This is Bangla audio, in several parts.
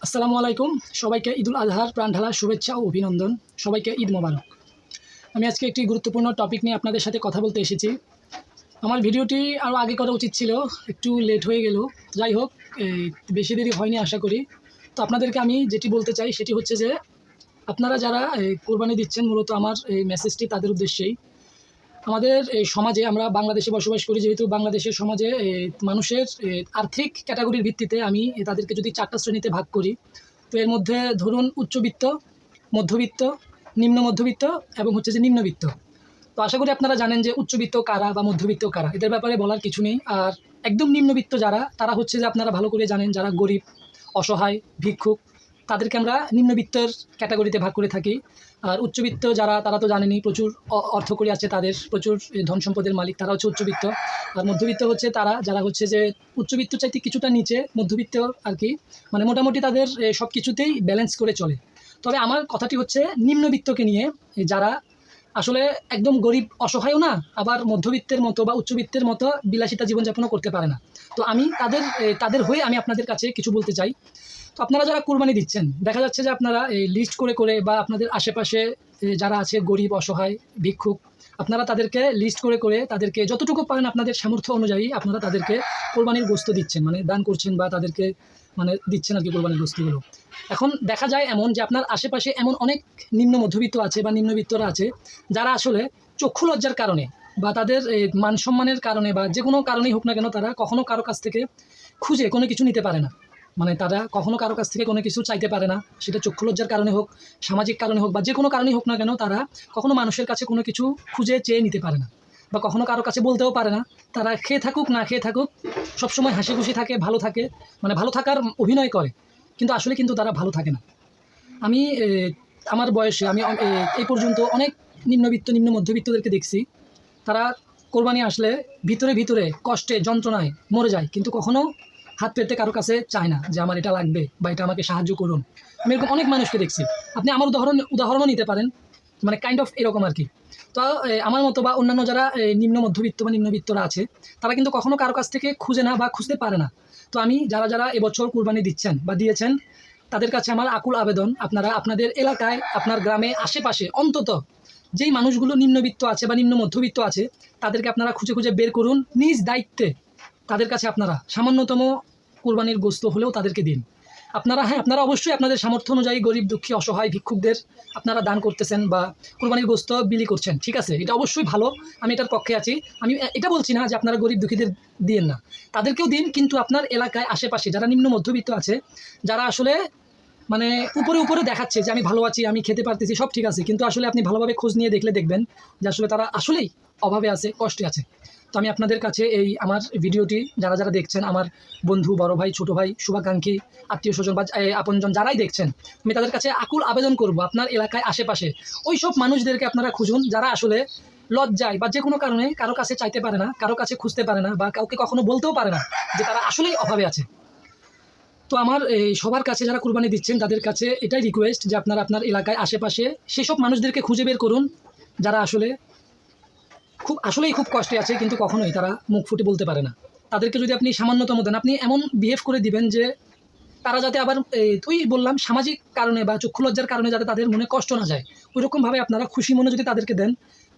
আসসালামু আলাইকুম। সবাইকে ঈদুল আজহার প্রাণঢালা শুভেচ্ছা ও অভিনন্দন। সবাইকে ঈদ মোবারক। আমি আজকে একটি গুরুত্বপূর্ণ টপিক নিয়ে আপনাদের সাথে কথা বলতে এসেছি। আমার ভিডিওটি আরও আগে করা উচিত ছিল, একটু লেট হয়ে গেল। যাই হোক, বেশি দেরি হয়নি আশা করি। তো আপনাদেরকে আমি যেটি বলতে চাই সেটি হচ্ছে যে আপনারা যারা কোরবানি দিচ্ছেন, মূলত আমার এই মেসেজটি তাদের উদ্দেশ্যেই। আমাদের এই সমাজে, আমরা বাংলাদেশে বসবাস করি, যেহেতু বাংলাদেশের সমাজে মানুষের আর্থিক ক্যাটাগরির ভিত্তিতে আমি তাদেরকে যদি 4টা শ্রেণীতে ভাগ করি, তো এর মধ্যে ধরুন উচ্চবিত্ত, মধ্যবিত্ত, নিম্ন মধ্যবিত্ত এবং হচ্ছে যে নিম্নবিত্ত। তো আশা করি আপনারা জানেন যে উচ্চবিত্ত কারা বা মধ্যবিত্ত কারা, এদের ব্যাপারে বলার কিছু নেই। আর একদম নিম্নবিত্ত যারা, তারা হচ্ছে যে আপনারা ভালো করে জানেন, যারা গরিব, অসহায়, ভিক্ষুক, তাদেরকে আমরা নিম্নবিত্তের ক্যাটাগরিতে ভাগ করে থাকি। আর উচ্চবিত্ত যারা, তারা তো জানেনই, প্রচুর অর্থকড়ি আছে তাদের, প্রচুর ধন সম্পদের মালিক, তারা হচ্ছে উচ্চবিত্ত। আর মধ্যবিত্ত হচ্ছে তারা যারা হচ্ছে যে উচ্চবিত্ত চাইতে কিছুটা নিচে, মধ্যবিত্ত আর কি, মানে মোটামুটি তাদের সব কিছুতেই ব্যালেন্স করে চলে। তবে আমার কথাটি হচ্ছে নিম্নবিত্তকে নিয়ে, যারা আসলে একদম গরিব অসহায়ও না, আবার মধ্যবিত্তের মতো বা উচ্চবিত্তের মতো বিলাসিতা জীবনযাপনও করতে পারে না। তো আমি তাদের হয়ে আমি আপনাদের কাছে কিছু বলতে চাই। তো আপনারা যারা কুরবানি দিচ্ছেন, দেখা যাচ্ছে যে আপনারা এই লিস্ট করে করে বা আপনাদের আশেপাশে যারা আছে গরিব, অসহায়, ভিক্ষুক, আপনারা তাদেরকে লিস্ট করে করে তাদেরকে যতটুকু পারেন আপনাদের সামর্থ্য অনুযায়ী আপনারা তাদেরকে কোরবানির গোশত দিচ্ছেন, মানে দান করছেন বা তাদেরকে মানে দিচ্ছেন আর কি কোরবানির গোশতগুলো। এখন দেখা যায় এমন যে আপনার আশেপাশে এমন অনেক নিম্ন মধ্যবিত্ত আছে বা নিম্নবিত্তরা আছে, যারা আসলে চক্ষু লজ্জার কারণে বা তাদের মান সম্মানের কারণে বা যে কোনো কারণেই হোক না কেন, তারা কখনো কারো কাছ থেকে খুঁজে কোনো কিছু নিতে পারে না। মানে তারা কখনো কারো কাছ থেকে কোনো কিছু চাইতে পারে না, সেটা চক্ষু লজ্জার কারণে হোক, সামাজিক কারণে হোক বা যে কোনো কারণেই হোক না কেন, তারা কখনো মানুষের কাছে কোনো কিছু খুঁজে চেয়ে নিতে পারে না বা কখনো কারো কাছে বলতেও পারে না। তারা খেয়ে থাকুক না খেয়ে থাকুক, সবসময় হাসি খুশি থাকে, ভালো থাকে, মানে ভালো থাকার অভিনয় করে, কিন্তু আসলে কিন্তু তারা ভালো থাকে না। আমি আমার বয়সে আমি এই পর্যন্ত অনেক নিম্নবিত্ত, নিম্ন মধ্যবিত্তদেরকে দেখছি, তারা কোরবানি আসলে ভিতরে ভিতরে কষ্টে যন্ত্রণায় মরে যায়, কিন্তু কখনো হাত পেতে কারো কাছে চায় না যে আমার এটা লাগবে বা এটা আমাকে সাহায্য করুন। আমি এরকম অনেক মানুষকে দেখছি। আপনি আমার উদাহরণও নিতে পারেন, মানে কাইন্ড অফ এরকম আর কি। তো আমার মতো বা অন্যান্য যারা নিম্ন মধ্যবিত্ত বা নিম্নবিত্তরা আছে, তারা কিন্তু কখনো কারো কাছ থেকে খুঁজে না বা খুঁজতে পারে না। তো আমি যারা যারা এবছর কুরবানি দিচ্ছেন বা দিয়েছেন, তাদের কাছে আমার আকুল আবেদন, আপনারা আপনাদের এলাকায়, আপনার গ্রামে, আশেপাশে অন্তত যেই মানুষগুলো নিম্নবিত্ত আছে বা নিম্ন মধ্যবিত্ত আছে, তাদেরকে আপনারা খুঁজে খুঁজে বের করুন, নিজ দায়িত্বে তাদের কাছে আপনারা সামান্যতম কুরবানির গোশত হলেও তাদেরকে দিন। আপনারা অবশ্যই আপনাদের সামর্থ্য অনুযায়ী গরিব, দুঃখী, অসহায়, ভিক্ষুকদের আপনারা দান করতেছেন বা কুরবানির গোশত বিলি করছেন, ঠিক আছে, এটা অবশ্যই ভালো, আমি এটার পক্ষে আছি। আমি এটা বলছি না যে আপনারা গরিব দুঃখীদের দিন না, তাদেরকেও দিন, কিন্তু আপনার এলাকায় আশেপাশে যারা নিম্ন মধ্যবিত্ত আছে, যারা আসলে মানে উপরে উপরে দেখাচ্ছে যে আমি ভালো আছি, আমি খেতে পারতেছি, সব ঠিক আছে, কিন্তু আসলে আপনি ভালোভাবে খোঁজ নিয়ে দেখলে দেখবেন যে আসলে তারা আসলেই অভাবে আছে, কষ্টে আছে। তো আমি আপনাদের কাছে এই আমার ভিডিওটি যারা যারা দেখছেন, আমার বন্ধু, বড় ভাই, ছোটো ভাই, শুভাকাঙ্ক্ষী, আত্মীয় স্বজন বা আপনজন যারাই দেখছেন, আমি তাদের কাছে আকুল আবেদন করব, আপনার এলাকায় আশেপাশে ওই সব মানুষদেরকে আপনারা খুঁজুন, যারা আসলে লজ্জায় বা যে কোনো কারণে কারো কাছে চাইতে পারে না, কারো কাছে খুঁজতে পারে না বা কাউকে কখনো বলতেও পারে না যে তারা আসলেই অভাবে আছে। তো আমার এই সবার কাছে যারা কুরবানি দিচ্ছেন, তাদের কাছে এটাই রিকোয়েস্ট যে আপনারা আপনার এলাকায় আশেপাশে সেসব মানুষদেরকে খুঁজে বের করুন, যারা আসলেই খুব কষ্টে আছে, কিন্তু কখনোই তারা মুখ ফুটে বলতে পারে না। তাদেরকে যদি আপনি সামান্যতম দেন, আপনি এমন বিহেভ করে দিবেন যে তারা যাতে আবার বললাম সামাজিক কারণে বা চক্ষু লজ্জার কারণে যাতে তাদের মনে কষ্ট না যায়, ওইরকমভাবে আপনারা খুশি মনে যদি তাদেরকে দেন,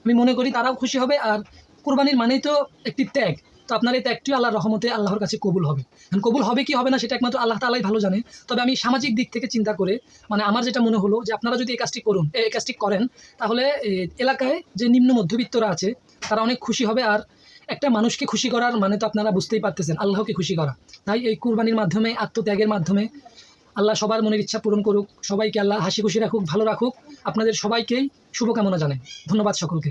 আমি মনে করি তারাও খুশি হবে। আর কুরবানির মানেই তো একটি ত্যাগ, তো আপনার এই ত্যাগটিও আল্লাহর রহমতে আল্লাহর কাছে কবুল হবে। কবুল হবে কি হবে না সেটা একমাত্র আল্লাহ তাআলাই ভালো জানে। তবে আমি সামাজিক দিক থেকে চিন্তা করে, মানে আমার যেটা মনে হলো যে আপনারা যদি এই কাজটি করেন, তাহলে এলাকায় যে নিম্ন মধ্যবিত্তরা আছে তারা অনেক খুশি হবে। আর একটা মানুষকে খুশি করার মানে তো আপনারা বুঝতেই পারতেছেন, আল্লাহকে খুশি করা। তাই এই কুরবানির মাধ্যমে, আত্মত্যাগের মাধ্যমে আল্লাহ সবার মনের ইচ্ছা পূরণ করুক, সবাইকে আল্লাহ হাসি খুশি রাখুক, ভালো রাখুক। আপনাদের সবাইকেই শুভকামনা জানাই। ধন্যবাদ সকলকে।